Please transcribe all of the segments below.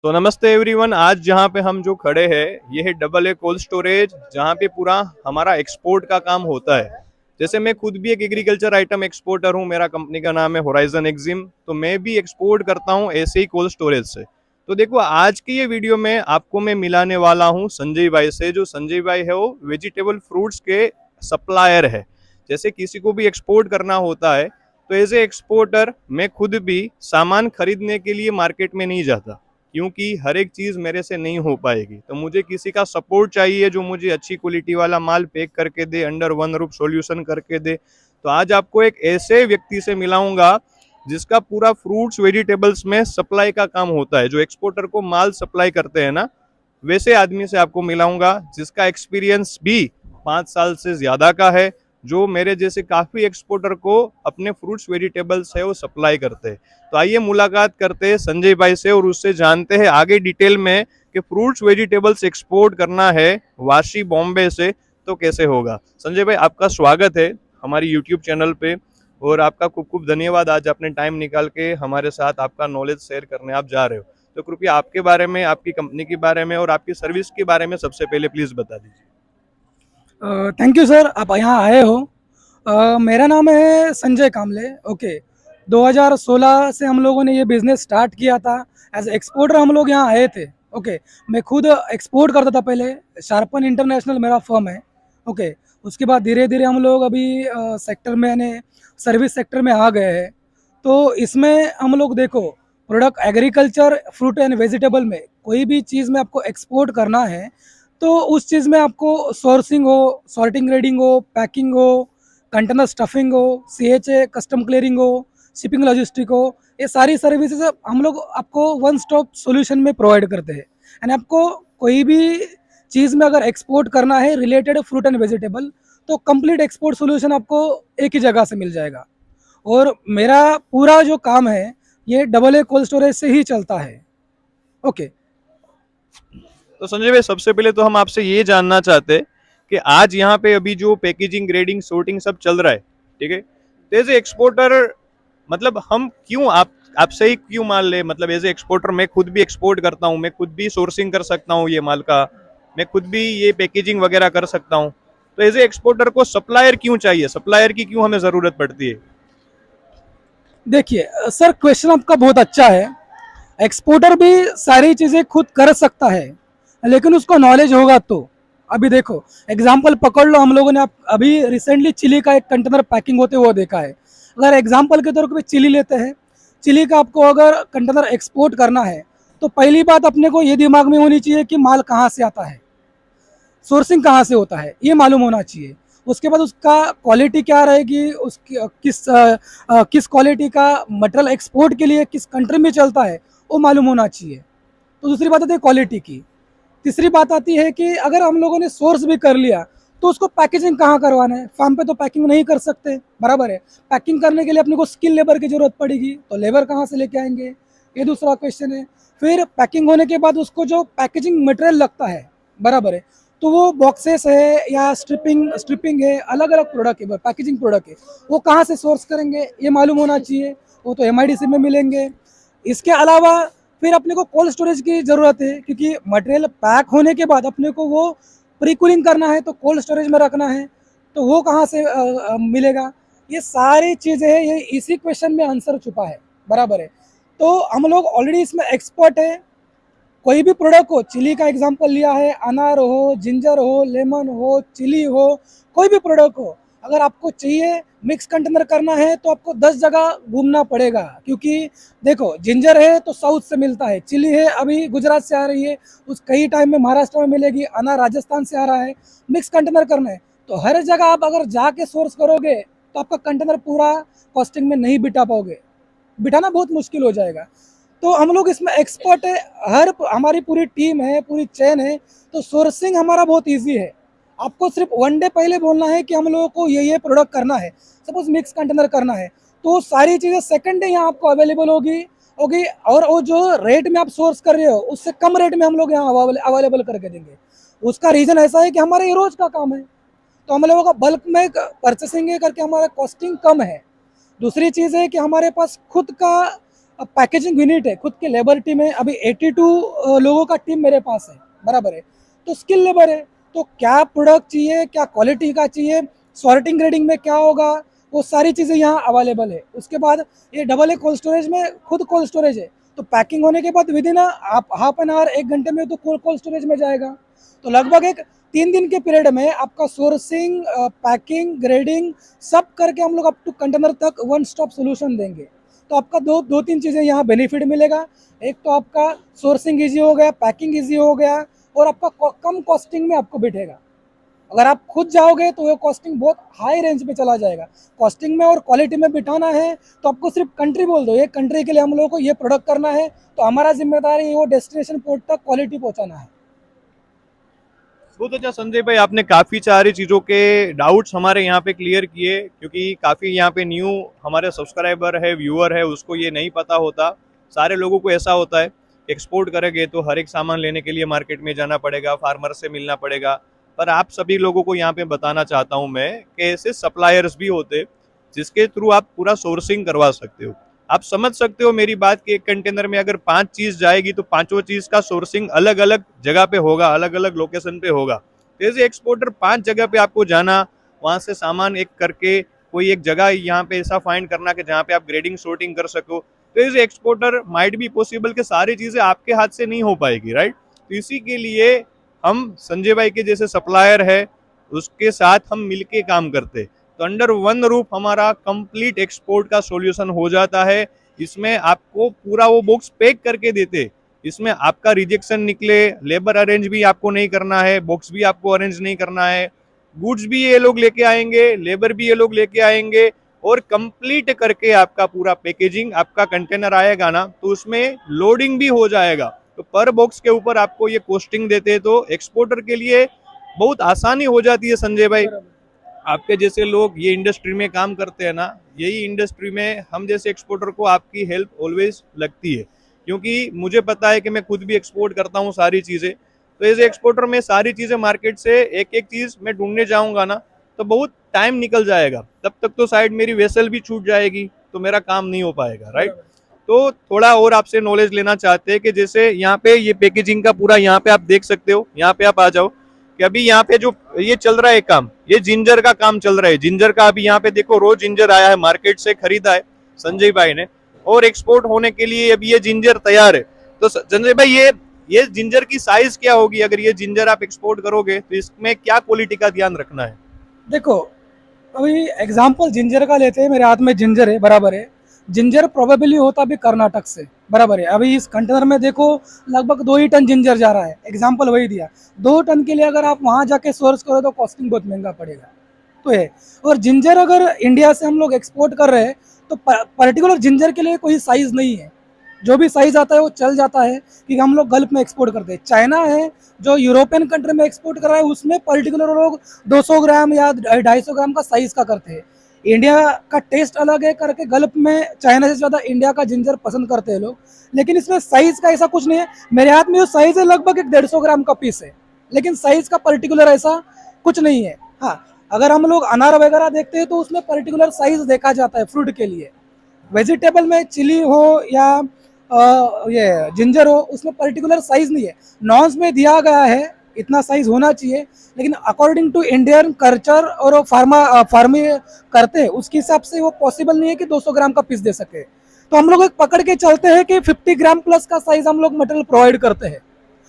तो नमस्ते एवरीवन। आज जहाँ पे हम जो खड़े हैं ये है डबल ए कोल्ड स्टोरेज, जहाँ पे पूरा हमारा एक्सपोर्ट का काम होता है। जैसे मैं खुद भी एक एग्रीकल्चर आइटम एक्सपोर्टर हूँ, मेरा कंपनी का नाम है होराइजन एक्जिम, तो मैं भी एक्सपोर्ट करता हूँ ऐसे ही कोल्ड स्टोरेज से। तो देखो, आज की ये वीडियो में आपको मैं मिलाने वाला हूँ संजय भाई से। जो संजय भाई है वो वेजिटेबल फ्रूट्स के सप्लायर है। जैसे किसी को भी एक्सपोर्ट करना होता है तो एज ए एक्सपोर्टर मैं खुद भी सामान खरीदने के लिए मार्केट में नहीं जाता, क्योंकि हर एक चीज़ मेरे से नहीं हो पाएगी। तो मुझे किसी का सपोर्ट चाहिए जो मुझे अच्छी क्वालिटी वाला माल पैक करके दे, अंडर वन रूफ सॉल्यूशन करके दे। तो आज आपको एक ऐसे व्यक्ति से मिलाऊंगा जिसका पूरा फ्रूट्स वेजिटेबल्स में सप्लाई का काम होता है। जो एक्सपोर्टर को माल सप्लाई करते हैं ना, वैसे आदमी से आपको मिलाऊंगा जिसका एक्सपीरियंस भी 5 साल से ज़्यादा का है, जो मेरे जैसे काफ़ी एक्सपोर्टर को अपने फ्रूट्स वेजिटेबल्स है वो सप्लाई करते हैं। तो आइए मुलाकात करते हैं संजय भाई से और उससे जानते हैं आगे डिटेल में कि फ्रूट्स वेजिटेबल्स एक्सपोर्ट करना है वाशी बॉम्बे से तो कैसे होगा। संजय भाई, आपका स्वागत है हमारी यूट्यूब चैनल पे, और आपका खूब खूब धन्यवाद। आज आपने टाइम निकाल के हमारे साथ आपका नॉलेज शेयर करने आप जा रहे हो। तो कृपया आपके बारे में, आपकी कंपनी के बारे में और आपकी सर्विस के बारे में सबसे पहले प्लीज़ बता दीजिए। थैंक यू सर, आप यहाँ आए हो। मेरा नाम है संजय कामले। ओके, 2016 से हम लोगों ने ये बिज़नेस स्टार्ट किया था। एज एक्सपोर्टर हम लोग यहाँ आए थे। ओके, मैं खुद एक्सपोर्ट करता था पहले। शार्पन इंटरनेशनल मेरा फर्म है। ओके, उसके बाद धीरे धीरे हम लोग अभी सेक्टर में यानी सर्विस सेक्टर में आ गए हैं। तो इसमें हम लोग देखो, product agriculture fruit and vegetable में कोई भी चीज़ में आपको एक्सपोर्ट करना है तो उस चीज़ में आपको सोर्सिंग हो, सॉर्टिंग ग्रेडिंग हो, पैकिंग हो, कंटेनर स्टफिंग हो, CHA कस्टम क्लियरिंग हो, शिपिंग लॉजिस्टिक हो, ये सारी सर्विसेज हम लोग आपको वन स्टॉप सॉल्यूशन में प्रोवाइड करते हैं। एंड आपको कोई भी चीज़ में अगर एक्सपोर्ट करना है रिलेटेड फ्रूट एंड वेजिटेबल, तो कंप्लीट एक्सपोर्ट सॉल्यूशन आपको एक ही जगह से मिल जाएगा। और मेरा पूरा जो काम है ये डबल ए कोल्ड स्टोरेज से ही चलता है। ओके। तो संजय भाई, सबसे पहले तो हम आपसे ये जानना चाहते हैं कि आज यहाँ पे अभी जो पैकेजिंग, ग्रेडिंग, sorting सब चल रहा है, ठीक है, तो एज ए एक्सपोर्टर मतलब हम क्यों आपसे ही क्यों माल ले। मतलब एज ए एक्सपोर्टर मैं खुद भी एक्सपोर्ट करता हूँ, मैं खुद भी सोर्सिंग कर सकता हूँ ये माल का, मैं खुद भी ये पैकेजिंग वगैरह कर सकता हूँ। तो एज ए एक्सपोर्टर को सप्लायर क्यों चाहिए, सप्लायर की क्यों हमें जरूरत पड़ती है? देखिए सर, क्वेश्चन आपका बहुत अच्छा है। एक्सपोर्टर भी सारी चीज़ें खुद कर सकता है, लेकिन उसको नॉलेज होगा तो। अभी देखो, एग्जाम्पल पकड़ लो, हम लोगों ने अभी रिसेंटली चिली का एक कंटेनर पैकिंग होते हुए देखा है। अगर एग्जाम्पल के तौर पे चिली लेते हैं, चिली का आपको अगर कंटेनर एक्सपोर्ट करना है तो पहली बात अपने को ये दिमाग में होनी चाहिए कि माल कहाँ से आता है, सोर्सिंग कहाँ से होता है, ये मालूम होना चाहिए। उसके बाद उसका क्वालिटी क्या रहेगी, उसकी किस क्वालिटी का मटेरियल एक्सपोर्ट के लिए किस कंट्री में चलता है, वो मालूम होना चाहिए। तो दूसरी बात आती है क्वालिटी की। तीसरी बात आती है कि अगर हम लोगों ने सोर्स भी कर लिया तो उसको पैकेजिंग कहाँ करवाना है। फार्म पे तो पैकिंग नहीं कर सकते, बराबर है। पैकिंग करने के लिए अपने को स्किल लेबर की ज़रूरत पड़ेगी, तो लेबर कहाँ से लेके आएंगे, ये दूसरा क्वेश्चन है। फिर पैकिंग होने के बाद उसको जो पैकेजिंग मटेरियल लगता है, बराबर है, तो वो बॉक्सेस है या स्ट्रिपिंग है, अलग अलग प्रोडक्ट है, पैकेजिंग प्रोडक्ट है, वो कहाँ से सोर्स करेंगे ये मालूम होना चाहिए। वो तो MIDC में मिलेंगे। इसके अलावा फिर अपने को कोल्ड स्टोरेज की ज़रूरत है, क्योंकि मटेरियल पैक होने के बाद अपने को वो प्री कूलिंग करना है, तो कोल्ड स्टोरेज में रखना है, तो वो कहाँ से मिलेगा। ये सारी चीज़ें हैं, ये इसी क्वेश्चन में आंसर छुपा है, बराबर है। तो हम लोग ऑलरेडी इसमें एक्सपर्ट है। कोई भी प्रोडक्ट हो, चिली का एग्जांपल लिया है, अनार हो, जिंजर हो, लेमन हो, चिली हो, कोई भी प्रोडक्ट हो, अगर आपको चाहिए मिक्स कंटेनर करना है तो आपको 10 जगह घूमना पड़ेगा। क्योंकि देखो, जिंजर है तो साउथ से मिलता है, चिली है अभी गुजरात से आ रही है, उस कई टाइम में महाराष्ट्र में मिलेगी, अनार राजस्थान से आ रहा है। मिक्स कंटेनर करना है तो हर जगह आप अगर जाके सोर्स करोगे तो आपका कंटेनर पूरा कॉस्टिंग में नहीं बिठा पाओगे, बिठाना बहुत मुश्किल हो जाएगा। तो हम लोग इसमें एक्सपर्ट है, हमारी पूरी टीम है, पूरी चेन है, तो सोर्सिंग हमारा बहुत इजी है। आपको सिर्फ 1 डे पहले बोलना है कि हम लोगों को ये प्रोडक्ट करना है, सपोज मिक्स कंटेनर करना है, तो सारी चीज़ें सेकंड डे यहाँ आपको अवेलेबल होगी होगी और वो जो रेट में आप सोर्स कर रहे हो उससे कम रेट में हम लोग यहाँ अवेलेबल करके देंगे। उसका रीज़न ऐसा है कि हमारा ये रोज़ का काम है, तो हम लोगों का बल्क में परचेसिंग करके हमारा कॉस्टिंग कम है। दूसरी चीज़ है कि हमारे पास खुद का अब पैकेजिंग यूनिट है, खुद की लेबर टीम है, अभी 82 लोगों का टीम मेरे पास है, बराबर है। तो स्किल लेबर है, तो क्या प्रोडक्ट चाहिए, क्या क्वालिटी का चाहिए, सॉर्टिंग ग्रेडिंग में क्या होगा, वो सारी चीज़ें यहाँ अवेलेबल है। उसके बाद ये डबल ए कोल्ड स्टोरेज में खुद कोल्ड स्टोरेज है, तो पैकिंग होने के बाद विदिन आप हाफ एन आवर 1 घंटे में तो कोल्ड स्टोरेज में जाएगा। तो लगभग एक 3 दिन के पीरियड में आपका सोर्सिंग, पैकिंग, ग्रेडिंग सब करके हम लोग अप टू कंटेनर तक वन स्टॉप सोल्यूशन देंगे। तो आपका दो तीन चीज़ें यहाँ बेनिफिट मिलेगा। एक तो आपका सोर्सिंग ईजी हो गया, पैकिंग ईजी हो गया, और आपका कम कॉस्टिंग में आपको बिठेगा। अगर आप खुद जाओगे तो ये कॉस्टिंग बहुत हाई रेंज पे चला जाएगा। कॉस्टिंग में और क्वालिटी में बिठाना है तो आपको सिर्फ कंट्री बोल दो, ये कंट्री के लिए हम लोगों को ये प्रोडक्ट करना है, तो हमारा जिम्मेदारी वो डेस्टिनेशन पोर्ट तक क्वालिटी पहुंचाना है। बहुत अच्छा संजय भाई, आपने काफी सारी चीजों के डाउट्स हमारे यहाँ पे क्लियर किए, क्योंकि काफी यहाँ पे न्यू हमारे सब्सक्राइबर है, व्यूअर है, उसको ये नहीं पता होता। सारे लोगों को ऐसा होता है एक्सपोर्ट करेंगे तो हर एक सामान लेने के लिए मार्केट में जाना पड़ेगा, फार्मर से मिलना पड़ेगा। पर आप सभी लोगों को यहाँ पे बताना चाहता हूँ मैं कि ऐसे सप्लायर्स भी होते जिसके थ्रू आप पूरा सोर्सिंग करवा सकते हो। आप समझ सकते हो मेरी बात कि एक कंटेनर में अगर 5 चीज जाएगी तो पांचों चीज का सोर्सिंग अलग अलग जगह पे होगा, अलग अलग लोकेशन पे होगा। तो एज एक्सपोर्टर 5 जगह पे आपको जाना, वहां से सामान एक करके कोई एक जगह यहाँ पे ऐसा फाइंड करना कि जहाँ पे आप ग्रेडिंग सोर्टिंग कर सको। तो as exporter might be possible कि सारी चीजें आपके हाथ से नहीं हो पाएगी, राइट। तो इसी के लिए हम संजय भाई के जैसे सप्लायर है उसके साथ हम मिलके काम करते, तो अंडर वन रूफ हमारा कंप्लीट एक्सपोर्ट का सॉल्यूशन हो जाता है। इसमें आपको पूरा वो बॉक्स पैक करके देते, इसमें आपका रिजेक्शन निकले, लेबर अरेंज भी आपको नहीं करना है, बॉक्स भी आपको अरेंज नहीं करना है, गुड्स भी ये लोग लेके आएंगे, लेबर भी ये लोग लेके आएंगे, और कंप्लीट करके आपका पूरा पैकेजिंग, आपका कंटेनर आएगा ना तो उसमें लोडिंग भी हो जाएगा। तो पर बॉक्स के ऊपर आपको ये कॉस्टिंग देते हैं, तो एक्सपोर्टर के लिए बहुत आसानी हो जाती है संजय भाई। आपके जैसे लोग ये इंडस्ट्री में काम करते हैं ना, यही इंडस्ट्री में हम जैसे एक्सपोर्टर को आपकी हेल्प ऑलवेज लगती है, क्योंकि मुझे पता है कि मैं खुद भी एक्सपोर्ट करता हूँ सारी चीज़ें। तो एज एक्सपोर्टर में सारी चीज़ें मार्केट से एक एक चीज़ मैं ढूंढने जाऊँगा ना तो बहुत टाइम निकल जाएगा, तब तक तो शायद मेरी वेसल भी छूट जाएगी, तो मेरा काम नहीं हो पाएगा, राइट। तो थोड़ा और आपसे नॉलेज लेना चाहते हैं कि जैसे यहाँ पे ये पैकेजिंग का पूरा यहाँ पे आप देख सकते हो, यहाँ पे आप आ जाओ कि अभी यहाँ पे जो ये चल रहा है काम, ये जिंजर का काम चल रहा है। जिंजर का अभी यहाँ पे देखो रो जिंजर आया है, मार्केट से खरीदा है संजय भाई ने, और एक्सपोर्ट होने के लिए अभी ये जिंजर तैयार है। तो संजय भाई ये जिंजर की साइज क्या होगी, अगर ये जिंजर आप एक्सपोर्ट करोगे तो इसमें क्या क्वालिटी का ध्यान रखना है? देखो, अभी एग्जाम्पल जिंजर का लेते हैं, मेरे हाथ में जिंजर है, बराबर है। जिंजर प्रोबेबली होता भी कर्नाटक से, बराबर है। अभी इस कंटेनर में देखो लगभग 2 ही टन जिंजर जा रहा है, एग्जाम्पल वही दिया। 2 टन के लिए अगर आप वहाँ जाके सोर्स करो तो कॉस्टिंग बहुत महंगा पड़ेगा, तो है। और जिंजर अगर इंडिया से हम लोग एक्सपोर्ट कर रहे हैं तो पर्टिकुलर जिंजर के लिए कोई साइज़ नहीं है, जो भी साइज़ आता है वो चल जाता है, क्योंकि हम लोग गल्फ में एक्सपोर्ट करते हैं। चाइना है जो यूरोपियन कंट्री में एक्सपोर्ट कर रहा है, उसमें पर्टिकुलर लोग 200 ग्राम या 250 ग्राम का साइज़ का करते हैं। इंडिया का टेस्ट अलग है करके गल्फ में चाइना से ज़्यादा इंडिया का जिंजर पसंद करते हैं लोग, लेकिन इसमें साइज़ का ऐसा कुछ नहीं है। मेरे हाथ में जो साइज़ है लगभग 150 ग्राम का पीस है, लेकिन साइज़ का पर्टिकुलर ऐसा कुछ नहीं है। हाँ, अगर हम लोग अनार वगैरह देखते हैं तो उसमें पर्टिकुलर साइज़ देखा जाता है फ्रूट के लिए। वेजिटेबल में चिली हो या ये जिंजर हो, उसमें पर्टिकुलर साइज़ नहीं है। नॉन्स में दिया गया है इतना साइज़ होना चाहिए, लेकिन अकॉर्डिंग टू इंडियन कल्चर और वो फार्मिंग करते हैं उसके हिसाब से वो पॉसिबल नहीं है कि 200 ग्राम का पीस दे सके। तो हम लोग एक पकड़ के चलते हैं कि 50 ग्राम प्लस का साइज़ हम लोग मटेरियल प्रोवाइड करते हैं,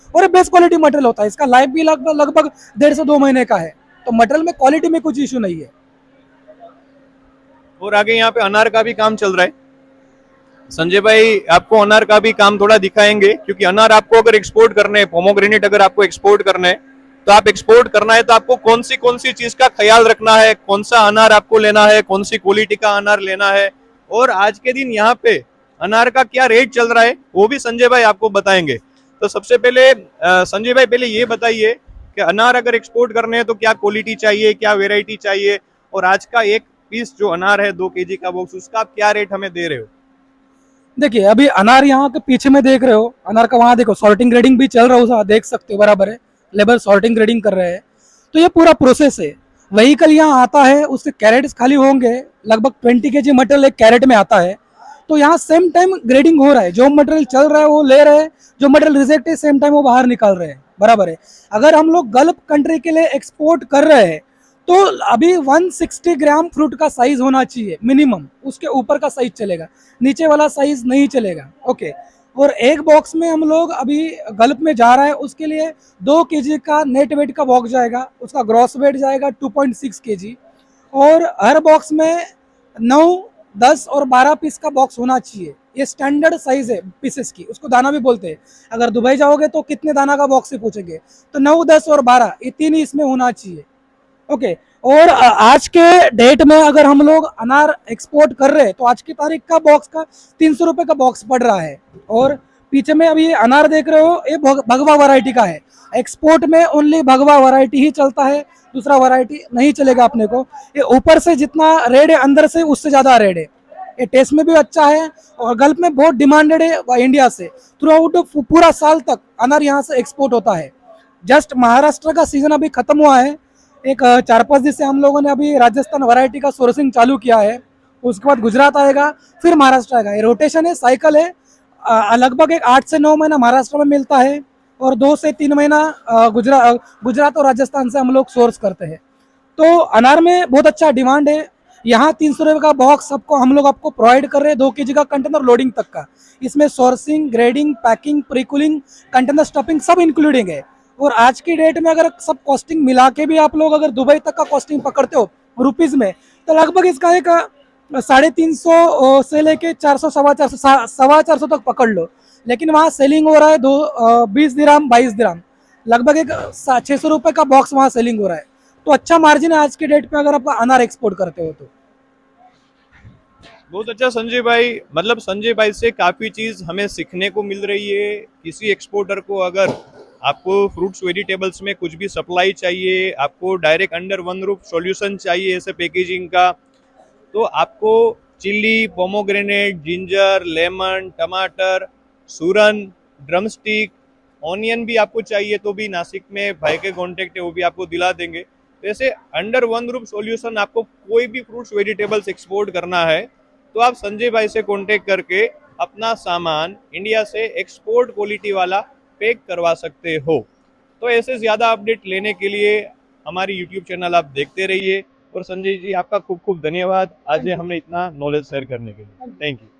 और बेस्ट क्वालिटी मटेरियल होता है। इसका लाइफ भी लगभग 1.5 से 2 महीने का है, तो मटेरियल में क्वालिटी में कुछ इशू नहीं है। और आगे यहाँ पे अनार का भी काम चल रहा है संजय भाई, आपको अनार का भी काम थोड़ा दिखाएंगे, क्योंकि अनार आपको अगर एक्सपोर्ट करने हैं, पोमोग्रेनेट अगर आपको एक्सपोर्ट करना है, तो आप एक्सपोर्ट करना है तो आपको कौन सी चीज का ख्याल रखना है, कौन सा अनार आपको लेना है, कौन सी क्वालिटी का अनार लेना है, और आज के दिन यहाँ पे अनार का क्या रेट चल रहा है वो भी संजय भाई आपको बताएंगे। तो सबसे पहले संजय भाई पहले ये बताइए कि अनार अगर एक्सपोर्ट करने हैं तो क्या क्वालिटी चाहिए, क्या वेराइटी चाहिए, और आज का एक पीस जो अनार है 2 kg का बॉक्स, उसका आप क्या रेट हमें दे रहे हो? देखिए, अभी अनार यहाँ के पीछे में देख रहे हो, अनार का वहाँ देखो सॉर्टिंग ग्रेडिंग भी चल रहा है, देख सकते हो, बराबर है। लेबर सॉर्टिंग ग्रेडिंग कर रहे हैं, तो ये पूरा प्रोसेस है। व्हीकल यहाँ आता है, उसके कैरेट्स खाली होंगे, लगभग 20 kg मटेरियल एक कैरेट में आता है। तो यहाँ सेम टाइम ग्रेडिंग हो रहा है, जो मटेरियल चल रहा है वो ले रहे हैं, जो मटेरियल रिजेक्ट है सेम टाइम वो बाहर निकाल रहे हैं, बराबर है। अगर हम लोग गल्फ कंट्री के लिए एक्सपोर्ट कर रहे हैं तो अभी 160 ग्राम फ्रूट का साइज होना चाहिए मिनिमम, उसके ऊपर का साइज चलेगा, नीचे वाला साइज नहीं चलेगा, ओके। और एक बॉक्स में हम लोग अभी गल्फ में जा रहा है, उसके लिए 2 केजी का नेट वेट का बॉक्स जाएगा, उसका ग्रॉस वेट जाएगा 2.6 केजी, और हर बॉक्स में 9, 10 और 12 पीस का बॉक्स होना चाहिए। ये स्टैंडर्ड साइज है पीसेस की, उसको दाना भी बोलते हैं। अगर दुबई जाओगे तो कितने दाना का बॉक्स से पूछेंगे, तो 9, 10 और 12 ये 3 ही इसमें होना चाहिए, ओके। और आज के डेट में अगर हम लोग अनार एक्सपोर्ट कर रहे हैं तो आज की तारीख का बॉक्स का 300 रुपये का बॉक्स पड़ रहा है। और पीछे में अभी ये अनार देख रहे हो, ये भगवा वैरायटी का है। एक्सपोर्ट में ओनली भगवा वैरायटी ही चलता है, दूसरा वैरायटी नहीं चलेगा अपने को। ये ऊपर से जितना रेड है अंदर से उससे ज़्यादा रेड है। ये टेस्ट में भी अच्छा है और गल्फ में बहुत डिमांडेड है इंडिया से। थ्रू आउट पूरा साल तक अनार यहाँ से एक्सपोर्ट होता है। जस्ट महाराष्ट्र का सीजन अभी खत्म हुआ है, एक 4-5 दिन से हम लोगों ने अभी राजस्थान वैरायटी का सोर्सिंग चालू किया है। उसके बाद गुजरात आएगा, फिर महाराष्ट्र आएगा। ये रोटेशन है, साइकिल है। लगभग एक 8 से 9 महीना महाराष्ट्र में मिलता है और 2 से 3 महीना गुजरात और राजस्थान से हम लोग सोर्स करते हैं। तो अनार में बहुत अच्छा डिमांड है। यहाँ 300 रुपये का बॉक्स सबको हम लोग आपको प्रोवाइड कर रहे हैं, 2 केजी का कंटेनर लोडिंग तक का। इसमें sourcing, grading, packing, pre cooling, container stuffing सब इंक्लूडिंग है। और आज की डेट में अगर सब कॉस्टिंग मिला के भी आप लोग अगर दुबई तक का कॉस्टिंग पकड़ते हो रुपीज़ में, तो लगभग इसका एक 350 से लेके 400, 450 तक पकड़ लो। लेकिन वहाँ सेलिंग हो रहा है 20 दिरहम, 22 दिरहम, लगभग एक 600 रुपये का बॉक्स वहाँ सेलिंग हो रहा है। तो अच्छा मार्जिन है आज के डेट पे अगर आप अनार एक्सपोर्ट करते हो तो। बहुत अच्छा संजय भाई, मतलब संजय भाई से काफ़ी चीज़ हमें सीखने को मिल रही है। किसी एक्सपोर्टर को अगर आपको फ्रूट्स वेजिटेबल्स में कुछ भी सप्लाई चाहिए, आपको direct under one roof solution चाहिए ऐसे पैकेजिंग का, तो आपको चिल्ली, पोमोग्रेनेट, जिंजर, लेमन, टमाटर, सूरन, ड्रमस्टिक, ऑनियन भी आपको चाहिए तो भी नासिक में भाई के कॉन्टेक्ट है, वो भी आपको दिला देंगे। तो ऐसे अंडर वन रूफ सॉल्यूशन आपको कोई भी फ्रूट्स वेजिटेबल्स एक्सपोर्ट करना है तो आप संजय भाई से कॉन्टेक्ट करके अपना सामान इंडिया से एक्सपोर्ट क्वालिटी वाला पैक करवा सकते हो। तो ऐसे ज़्यादा अपडेट लेने के लिए हमारी यूट्यूब चैनल आप देखते रहिए। और संजय जी आपका खूब खूब धन्यवाद आज हमने इतना नॉलेज शेयर करने के लिए। Thank you.